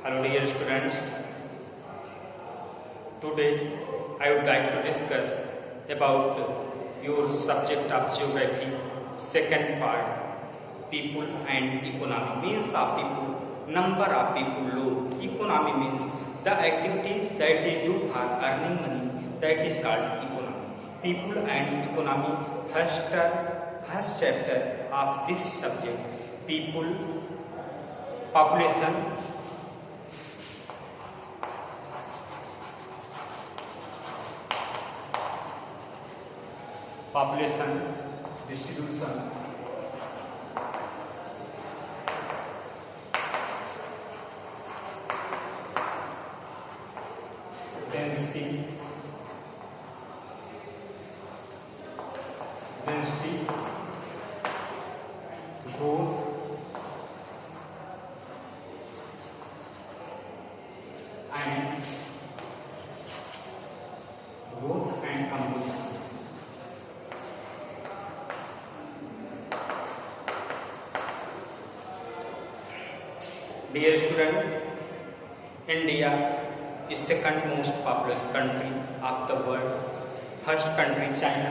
Hello dear students, today I would like to discuss about your subject of geography, second part, people and economy. Means of people, number of people, low. Economy means the activity that is do for earning money, that is called economy. People and economy, first chapter of this subject, people, population, distribution, density, growth, and composition. Dear student, India is second most populous country of the world. First country China,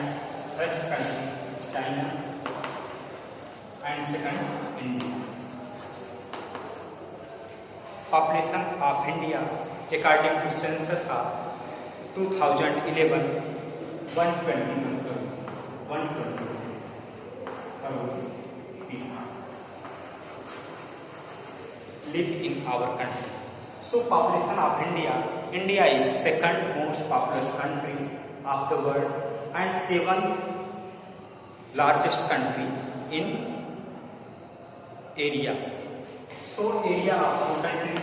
and second India. Population of India according to census of 2011, 120 crore people live in our country. So population of India is second most populous country of the world and seventh largest country in area. So area of our country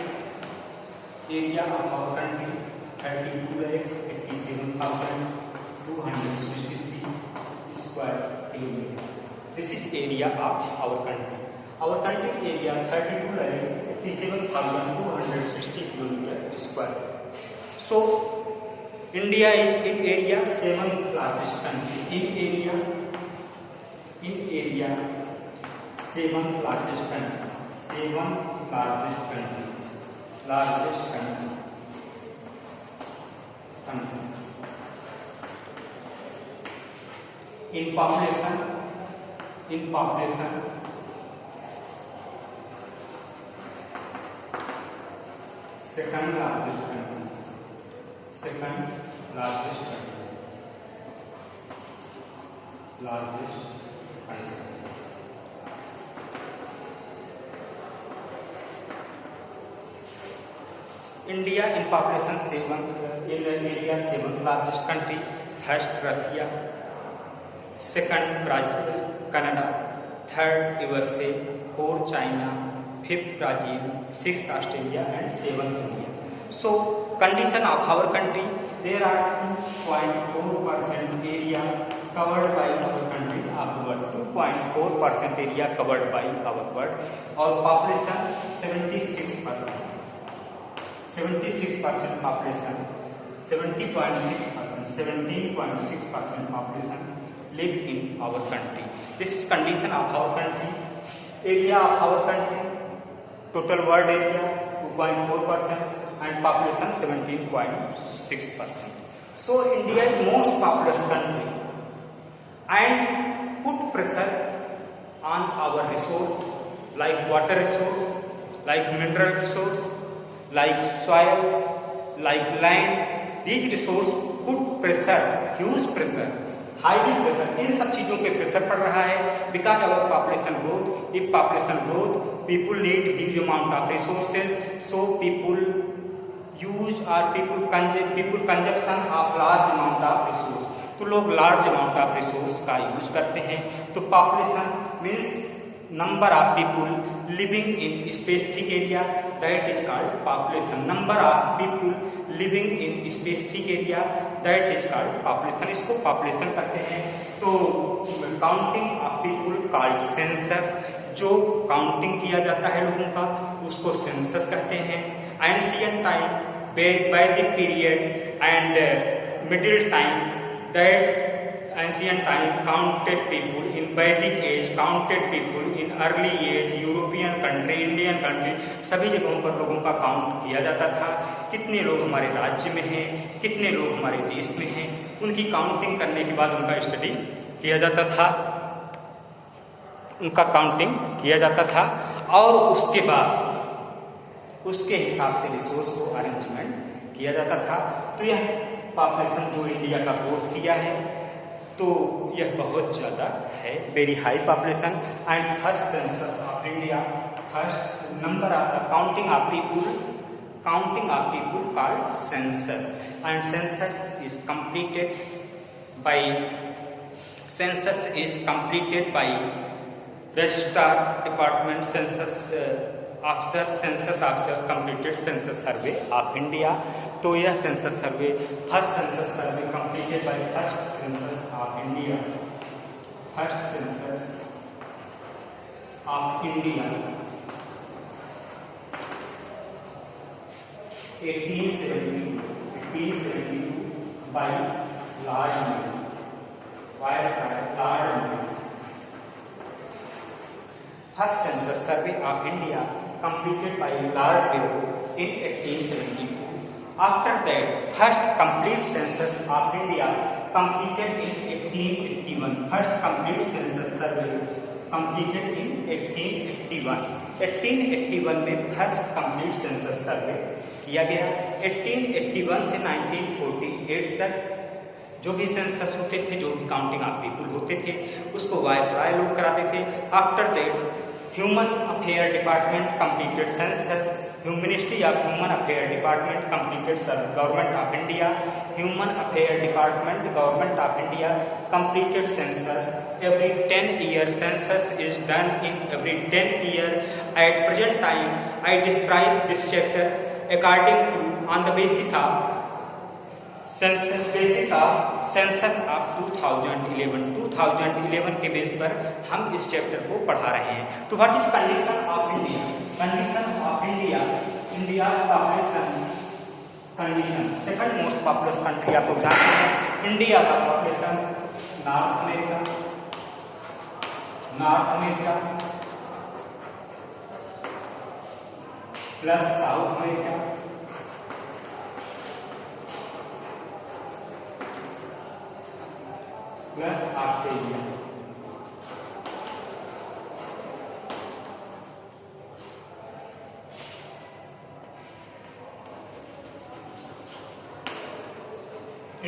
32,87,263 square kilometer. This is area of our country. Our country area 32,87,260 kilometer square. So India is in area seventh largest country. In area seventh largest country. Largest country. In population, second largest country. India in population in area seventh largest country. First Russia, second Brazil, Canada, third USA, fourth China, fifth Brazil, sixth Australia, and seventh India. So condition of our country, there are 2.4% area covered by our country of the world. 2.4% area covered by our world. Our population 76%. 76% population, 17.6% population live in our country. This is condition of our country. Area of our country, total world area 2.4% and population 17.6%. So India is most populous country and put pressure on our resource like water resource, like mineral resource, like soil, like land. These resources put pressure, huge pressure, highly pressure. इन सब चीजों पे pressure पड़ रहा है because our population growth. If population growth, people need huge amount of resources. So people use or people consumption of large amount of resource. तो लोग large amount of resource का use करते हैं. तो population means number of people living in specific area, that is called population. Number of people living in specific area, that is called population. इसको population कहते हैं. तो counting of people called census. जो counting किया जाता है लोगों का उसको सेंसस कहते हैं. Ancient time, Vedic period and middle time, that ancient time counted people in Vedic age counted people in early age, European country, Indian country, सभी जगहों पर लोगों का काउंट किया जाता था। कितने लोग हमारे राज्य में हैं, कितने लोग हमारे देश में हैं, उनकी काउंटिंग करने के बाद उनका स्टडी किया जाता था, उनका काउंटिंग किया जाता था और उसके बाद उसके हिसाब से रिसोर्स को अरेंजमेंट किया जाता था। तो यह पॉपुलेशन जो इंडिया का ग्रोथ किया है तो यह बहुत ज़्यादा है, very high population. And first census of India, first number of counting of people called census, and census is completed by registrar department census officers completed census survey of India। तो यह census survey, first census survey completed by first census of India, first census of India 1872 by lord viceroy. First census survey of India completed by Lord Bureau in 1872. After that, first complete census of India completed in 1881. First complete census survey completed in 1881. 1881 में first complete census survey किया गया। 1881 से 1948 तक जो भी census होते थे, जो भी काउंटिंग ऑफ पीपुल होते थे, उसको वायसराय लोग कराते थे। After that human affair department completed census, ministry of human affair department completed government of India, human affair department government of India completed census. Every 10 year census is done in every 10 year. At present time I describe this chapter according to on the basis of census of 2011 के base पर हम इस chapter को पढ़ा रहे हैं। तो what is condition of India? Condition of India population condition, second most populous country आप लोग जानते हैं। इंडिया का population north America plus south America plus Australia.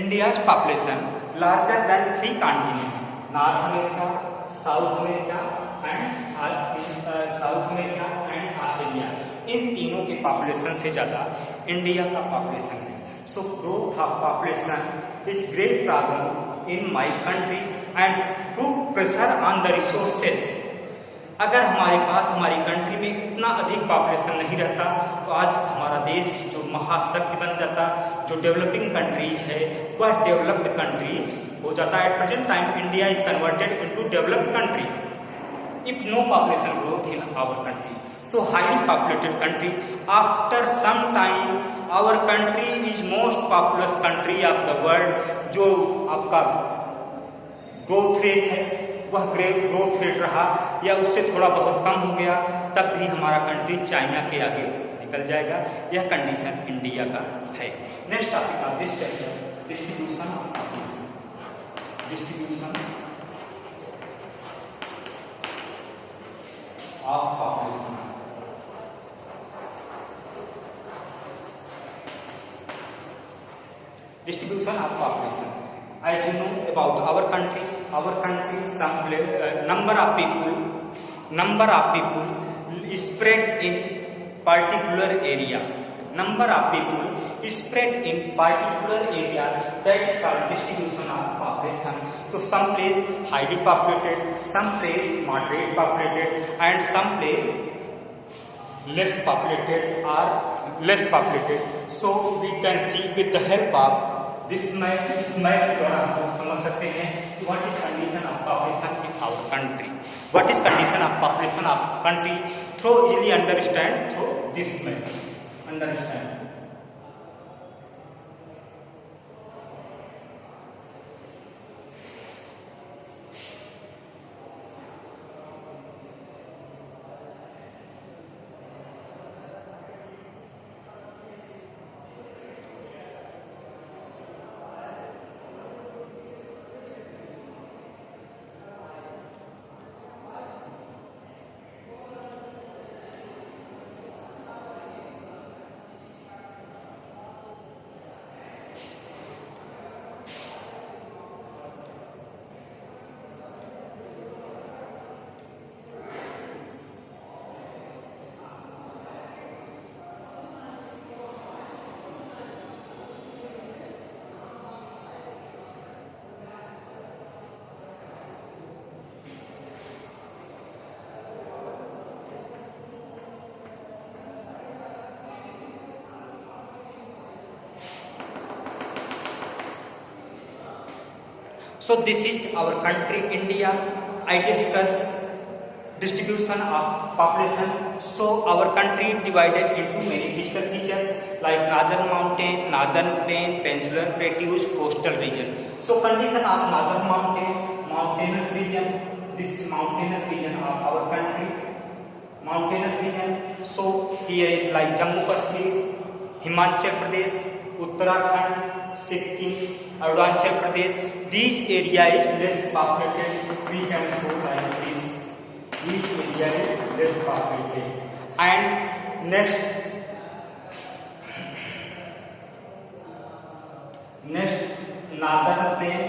India's population larger than 3 continents, North America, South America and Australia। इन तीनों के population से ज़्यादा India का पॉपुलेशन है। So growth of population is great problem in my country and put pressure on the resources. अगर हमारे पास हमारी country में इतना अधिक पॉपुलेशन नहीं रहता तो आज हमारा देश जो महाशक्ति बन जाता, जो डेवलपिंग कंट्रीज है वह डेवलप्ड कंट्रीज हो जाता है। At present time India is converted into developed country if no population growth in our country. So highly populated country, after some time our country is most populous country of the world. जो आपका growth rate है वह growth rate रहा या उससे थोड़ा बहुत कम हो गया तब भी हमारा कंट्री चाइना के आगे निकल जाएगा। यह कंडीशन इंडिया का है। Next topic of this chapter distribution of population. Distribution of population. Distribution of population. As you know about our country some number of people spread in particular area. Number of people spread in particular area, that is called distribution of population. So some place highly populated, some place moderate populated, and some place less populated or less populated. So we can see with the help of this map, इस map द्वारा हम लोग समझ सकते हैं कि what is condition of population in our country. What is condition of population of country? Through easily understand through this map. Understand. So this is our country India. I discuss distribution of population. So our country divided into many physical features like northern mountain, northern plain, peninsular plateaus, coastal region. So condition of northern mountain, mountainous region. This is mountainous region of our country. Mountainous region. So here is like Jammu Kashmir, Himachal Pradesh, Uttarakhand, Sikkim, Arunachal Pradesh. These area is less populated. We can show like this. Each area is less populated. And next northern plain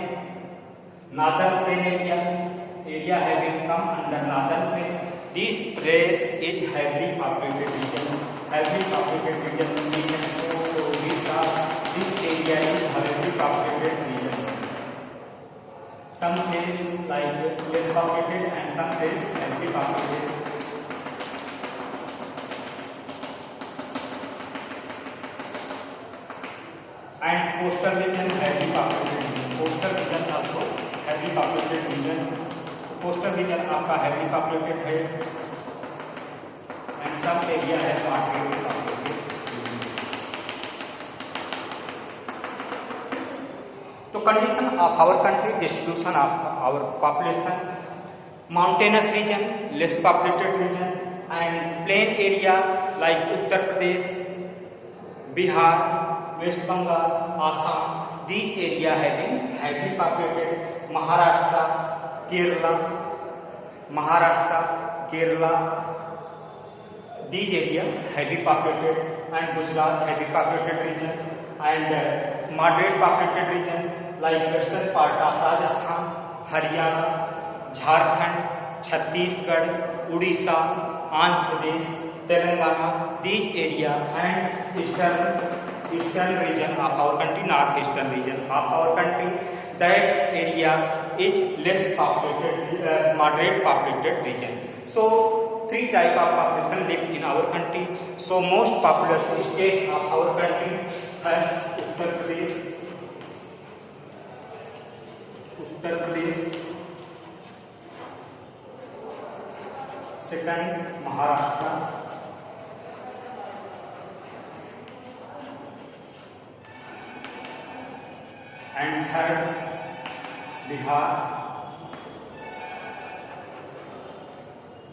area having come under northern plain. This place is heavily populated region. Heavily populated region. We can show this area is heavily populated region. Some place like less populated and some place heavily populated. And coastal region heavily populated region. Coastal region also heavily populated region. Coastal region आपका heavily populated है and some area है moderately populated. तो condition of our country, distribution of our population, mountainous region, less populated region, and plain area like Uttar Pradesh, Bihar, West Bengal, Assam. These area having heavily populated. Maharashtra, Kerala. These area heavily populated, and Gujarat heavily populated region, and moderate populated region like western part of Rajasthan, Haryana, Jharkhand, Chhattisgarh, Odisha, Andhra Pradesh, Telangana. These area and eastern region of our country, northeastern region of our country. That area is less populated, moderate populated region. So three type of population live in our country. So most populous state of our country first Uttar Pradesh, second Maharashtra, and third Bihar,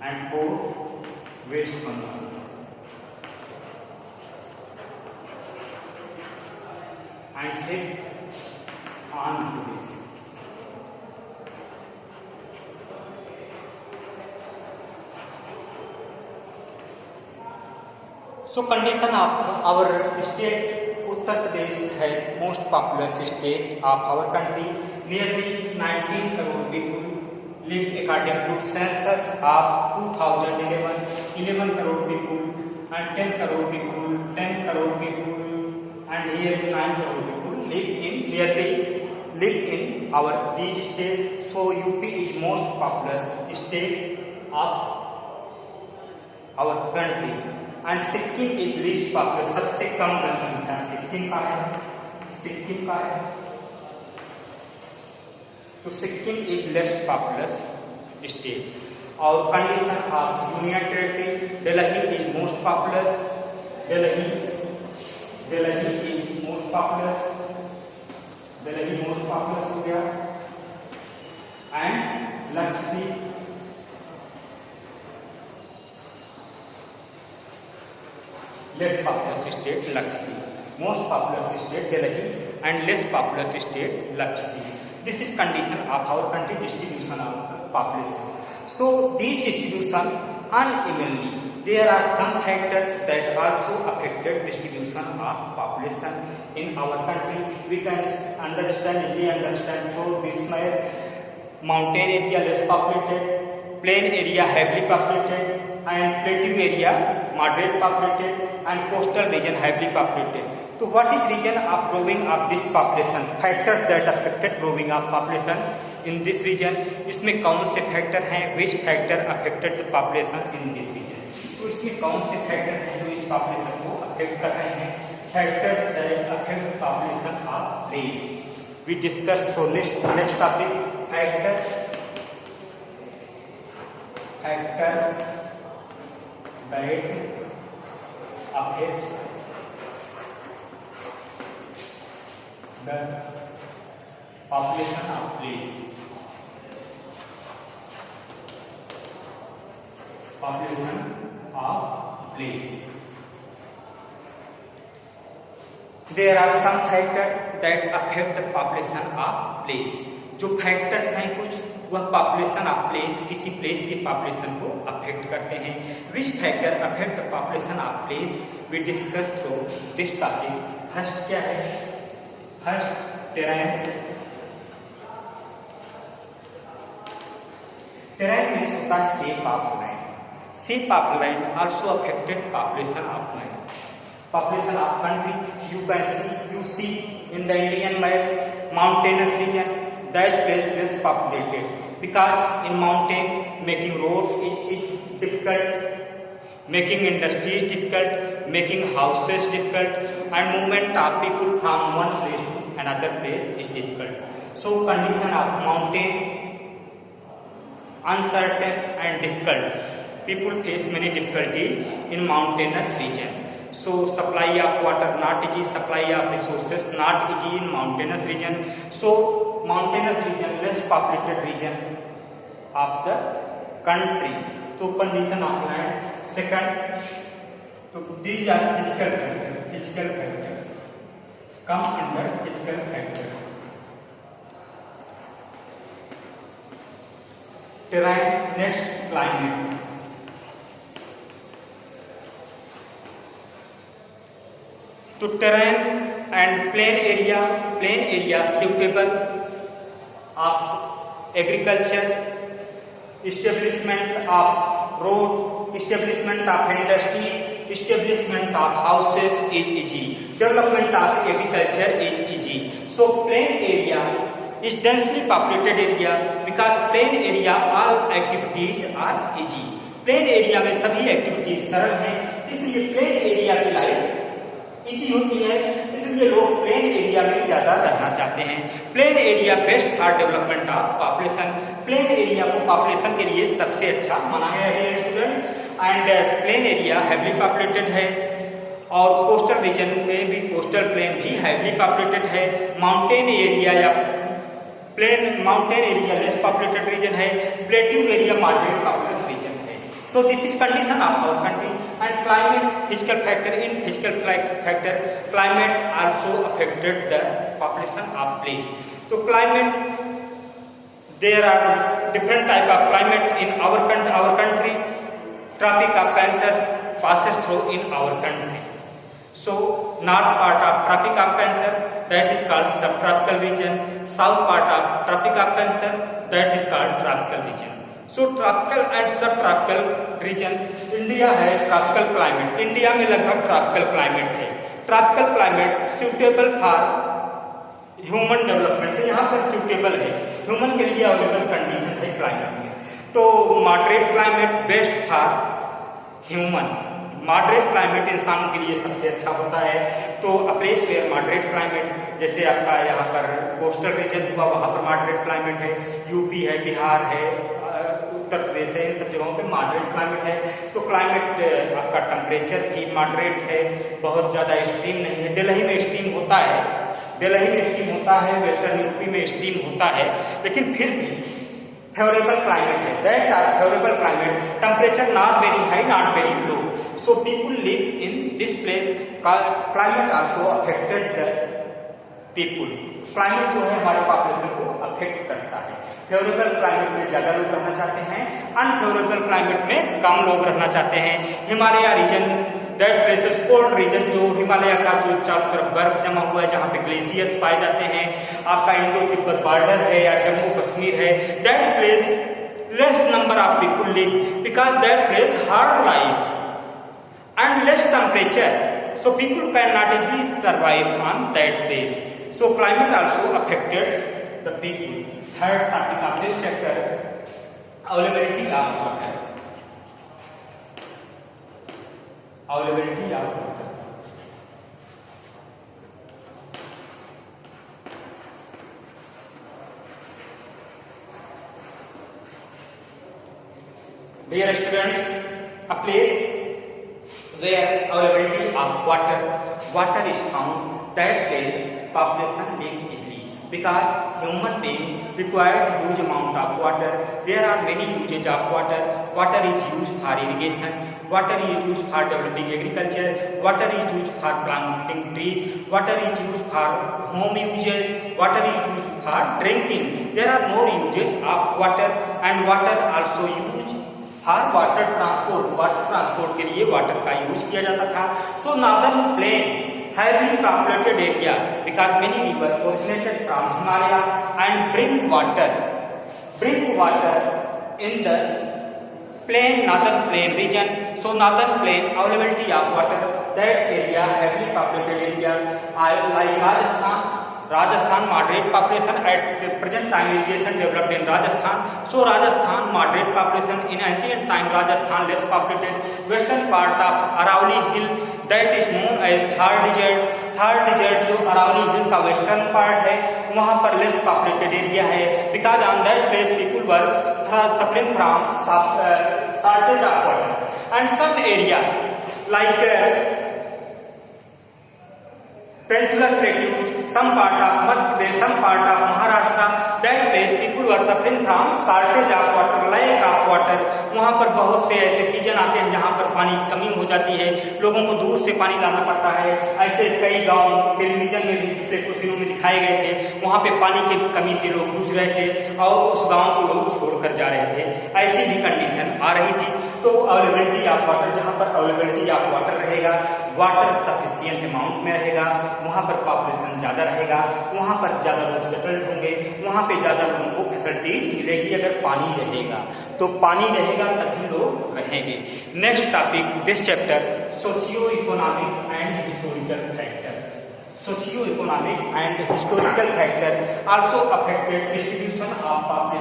and fourth West Bengal. And fifth Andhra Pradesh. So condition of our state Uttar Pradesh है most populous state of our country. Nearly 19 crore people live according to census of 2011. 11 crore people and 10 crore people, and here 9 crore people live in our these state. So UP is most populous state of our country. And Sikkim is least populous. सबसे कम जनसंख्या सिक्किम का है. तो Sikkim is less populous state. और condition of union territory, Delhi is most populous. Delhi is most populous हो गया. And Lakshadweep less populous state Lakshadweep. Most populous state Delhi and less populous state Lakshadweep. This is condition of our country distribution of population. So these distribution unevenly. There are some factors that also affected distribution of population in our country. We can easily understand through this map. Mountain area less populated, plain area heavily populated, and plateau area moderate populated, and coastal region heavily populated. So what is reason of growing of this population? Factors that affected growing of population in this region. इसमें कौन से factor हैं? Which factor affected the population in this region? तो इसमें कौन से factor हैं जो इस पॉपुलेशन को अफेक्ट कर रहे हैं? Factors that affect population of race. we discuss through next topic factors that affects the population of place. There are some factors that affect the population of place. जो factors हैं कुछ वह population of place, किसी place की population को affect करते हैं. Which factor affect the population of place we discuss through this topic. First क्या है? First terrain. टेरेन मीन्स होता है shape of land. Shape of land also affected population of land. Population of country, you see in the Indian map, mountainous region, that place is populated because in mountain making road is difficult, making industry is difficult, making houses difficult, and movement of people from one place to another place is difficult. So condition of mountain uncertain and difficult. People face many difficulties in mountainous region. So supply of water not easy, supply of resources not easy in mountainous region. So mountainous region less populated region of the country. So condition of land. Second, so these are physical factors. Physical factors come under physical factors. Terrain. Next, climate. तो terrain and plain area suitable of agriculture, establishment of road, establishment of industry, establishment of houses is easy, development of agriculture is easy. So plain area is densely populated area because plain area all activities are easy. Plain area में सभी activities सरल हैं, इसलिए plain area की life easy होती है, इसलिए लोग प्लेन एरिया में ज्यादा रहना चाहते हैं. Plain area best for development of population. Plain area को पॉपुलेशन के लिए सबसे अच्छा माना गया है student. And plain area heavily populated है और कोस्टल रीजन में भी कोस्टल प्लेन भी हैवीली पॉपुलेटेड है. माउंटेन एरिया या plain mountain area less populated region है. Plateau area moderate populous region है. So this is condition of our country. And climate, physical factor. In physical factor, climate also affected the population of place. So climate, there are different type of climate in our country. Tropic of Cancer passes through in our country. So north part of Tropic of Cancer, that is called subtropical region. South part of Tropic of Cancer, that is called tropical region. So tropical and subtropical region, India has tropical climate. India में लगभग tropical climate है. Tropical climate suitable for human development. यहाँ पर suitable है, human के लिए available condition है climate में. तो moderate climate best for human. Moderate climate इंसान के लिए सबसे अच्छा होता है. तो a place where moderate climate, जैसे आपका यहाँ पर कोस्टल रीजन हुआ, वहाँ पर मॉडरेट क्लाइमेट है. यूपी है, बिहार है, उत्तर प्रदेश है, इन सब जगहों पे मॉडरेट क्लाइमेट है. तो क्लाइमेट आपका टेम्परेचर भी मॉडरेट है, बहुत ज़्यादा एक्सट्रीम नहीं है. दिल्ली में एक्सट्रीम होता है, वेस्टर्न यूपी में एक्सट्रीम होता है, लेकिन फिर भी फेवरेबल क्लाइमेट है. That are favourable climate. Temperature not very high, not very low. So people live in this place. Climate also affected the people. Climate जो है हमारे पॉपुलेशन को अफेक्ट करता है. फेवरेबल क्लाइमेट में ज्यादा लोग रहना चाहते हैं, अनफेवरेबल क्लाइमेट में कम लोग रहना चाहते हैं. Himalaya region, that places cold region, जो हिमालय का जो चारों तरफ बर्फ जमा हुआ है, जहाँ पे ग्लेशियर्स पाए जाते हैं, आपका इंडो तिब्बत बॉर्डर है या जम्मू कश्मीर है, that place less number of people live because that place hard life and less temperature, so people cannot easily survive on that place. So climate also affected the people. Third topic of this chapter, availability of water. Availability of water. Dear students, a place where availability of water is found, that place population live easily, because human beings require huge amount of water. There are many uses of water. Water is used for irrigation, water is used for developing agriculture, water is used for planting trees, water is used for home uses, water is used for drinking. There are more uses of water, and water also used for water transport. Water transport के लिए water का use किया जाता था. So northern plain heavily populated area because many rivers originated from Himalaya and bring water in the northern plain region. So northern plain availability of water, that area heavily populated area like Rajasthan moderate population at the present time. Irrigation developed in Rajasthan. So Rajasthan moderate population. In ancient time Rajasthan less populated. Western part of Aravalli hill, that is known as Thar desert. Thar desert जो अरावली हिल का western part है, वहाँ पर less populated area है, because on that place people were suffering from shortage of water. And some area like Peninsular Plateaus, some part of Madhya Pradesh, some part of Maharashtra, that place people were suffering from shortage of water, lack of water. वहाँ पर बहुत से ऐसे season आते हैं जहाँ पर पानी की कमी हो जाती है, लोगों को दूर से पानी लाना पड़ता है. ऐसे कई गांव टेलीविजन में भी पिछले कुछ दिनों में दिखाए गए थे, वहाँ पे पानी की कमी से लोग जूझ रहे थे और उस गांव को लोग छोड़कर जा रहे थे. ऐसी भी कंडीशन आ रही थी. तो अवेलेबिलिटी ऑफ वाटर, जहाँ पर अवेलेबिलिटी ऑफ वाटर रहेगा, वाटर सफिशिएंट अमाउंट में रहेगा, वहाँ पर पॉपुलेशन ज़्यादा रहेगा, वहाँ पर ज़्यादा लोग सेटल्ड होंगे, वहाँ पे ज़्यादा लोगों को फैसिलिटीज मिलेगी. अगर पानी रहेगा तो पानी रहेगा तभी लोग रहेंगे. Next topic this chapter, socio economic and historical factors. Socio-economic and historical factor also affected distribution of population